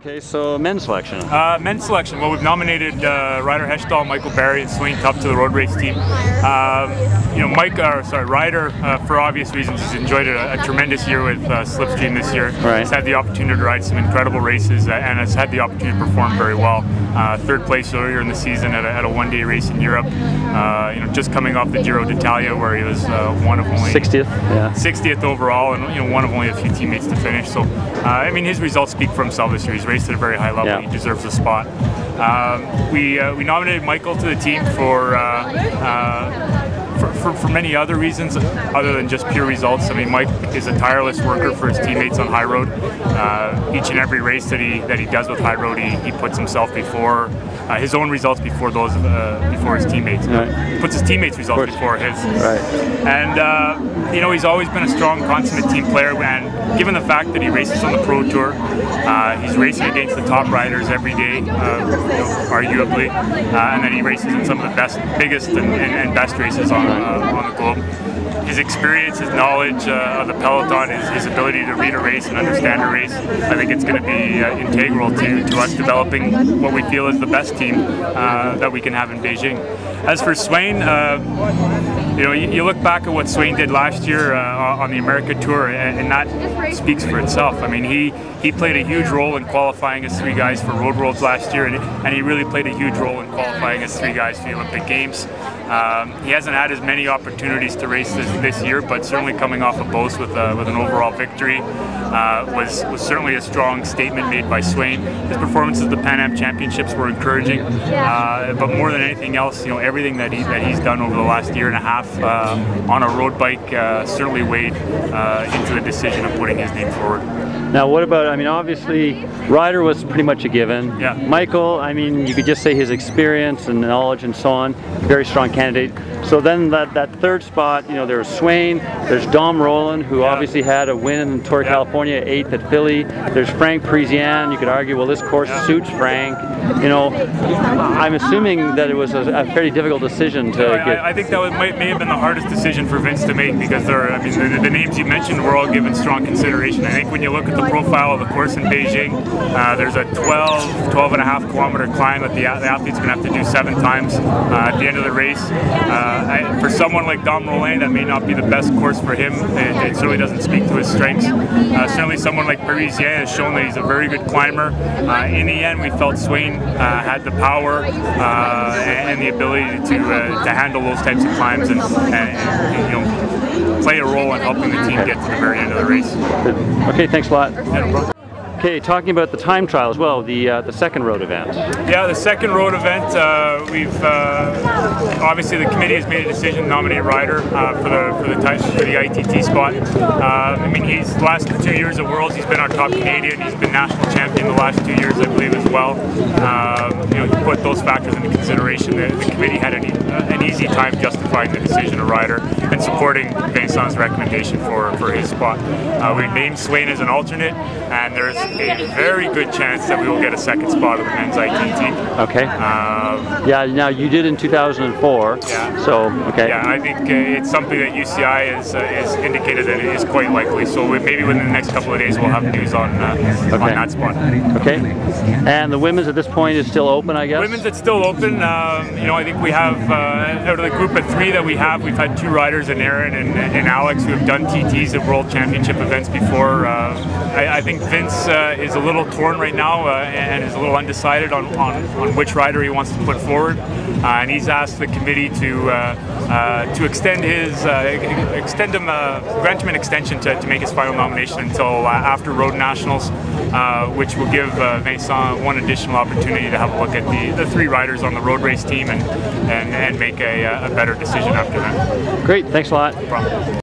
Okay, so men's selection. Men's selection. Well, we've nominated Ryder Heshtal, Michael Barry, and Swain Tuff to the road race team. Ryder, for obvious reasons, has enjoyed a tremendous year with Slipstream this year. Right. He's had the opportunity to ride some incredible races and has had the opportunity to perform very well. Third place earlier in the season at a one-day race in Europe. Just coming off the Giro d'Italia, where he was one of only 60th overall, and one of only a few teammates to finish. So, his results speak for himself this year. He's raced at a very high level. Yeah. He deserves a spot. We nominated Michael to the team for many other reasons other than just pure results. Mike is a tireless worker for his teammates on high road. Each and every race that he does with high road, he puts himself before his own results before those before his teammates. Right. He puts his teammates' results before his. Right. And he's always been a strong, consummate team player. And given the fact that he races on the Pro Tour, he's racing against the top riders every day, arguably, and then he races in some of the biggest and best races on the globe. His experience, his knowledge of the peloton, his ability to read a race and understand a race, I think it's going to be integral to us developing what we feel is the best team that we can have in Beijing. As for Swain, you look back at what Swain did last year on the America Tour, and that speaks for itself. He played a huge role in qualifying as three guys for Road Worlds last year, and he really played a huge role in qualifying as three guys for the Olympic Games. He hasn't had as many opportunities to race this year, but certainly coming off of Beauce with an overall victory was certainly a strong statement made by Swain. His performances at the Pan Am Championships were encouraging, but more than anything else, everything that he's done over the last year and a half on a road bike certainly weighed into the decision of putting his name forward. Now, what about, obviously, Ryder was pretty much a given. Yeah. Michael, you could just say his experience and knowledge and so on, very strong candidate. So then that third spot, there's Swain, there's Dom Rowland, who obviously had a win in Tour California, 8th at Philly. There's Frank Parisian. You could argue, well, this course suits Frank. I'm assuming that it was a fairly difficult decision to get. I think that may have been the hardest decision for Vince to make, because the names you mentioned were all given strong consideration. I think when you look at the profile of the course in Beijing, there's a 12.5 kilometer climb that the athlete's going to have to do 7 times at the end of the race. For someone like Dom Rowland, that may not be the best course for him. It certainly doesn't speak to his strengths. Certainly someone like Parisian has shown that he's a very good climber. In the end, we felt Swain had the power and the ability to handle those types of climbs and play a role in helping the team get to the very end of the race. Okay, thanks a lot. Yeah, no problem. Okay, talking about the time trial as well, the second road event. Yeah, the second road event, we've obviously the committee has made a decision to nominate Ryder for the ITT spot. He's the last 2 years at Worlds, he's been our top Canadian. He's been national champion the last 2 years, I believe, as well. To put those factors into consideration, the committee had an easy time justifying the decision of Ryder and supporting Vincent's recommendation for his spot. We named Swain as an alternate, and there's a very good chance that we will get a second spot in the men's ITT. Okay. Now you did in 2004. Yeah. So, okay. Yeah, I think it's something that UCI has indicated that it is quite likely. So maybe within the next couple of days we'll have news on that spot. Okay. And the women's at this point is still open, I guess? Women's, it's still open. I think we have, out of the group of 3 that we've had 2 riders in Aaron and Alex who have done TTs at World Championship events before. I think Vince is a little torn right now and is a little undecided on which rider he wants to put forward, and he's asked the committee to grant him an extension to make his final nomination until after Road Nationals, which will give Vincent one additional opportunity to have a look at the 3 riders on the road race team and make a better decision after that. Great, thanks a lot. No problem.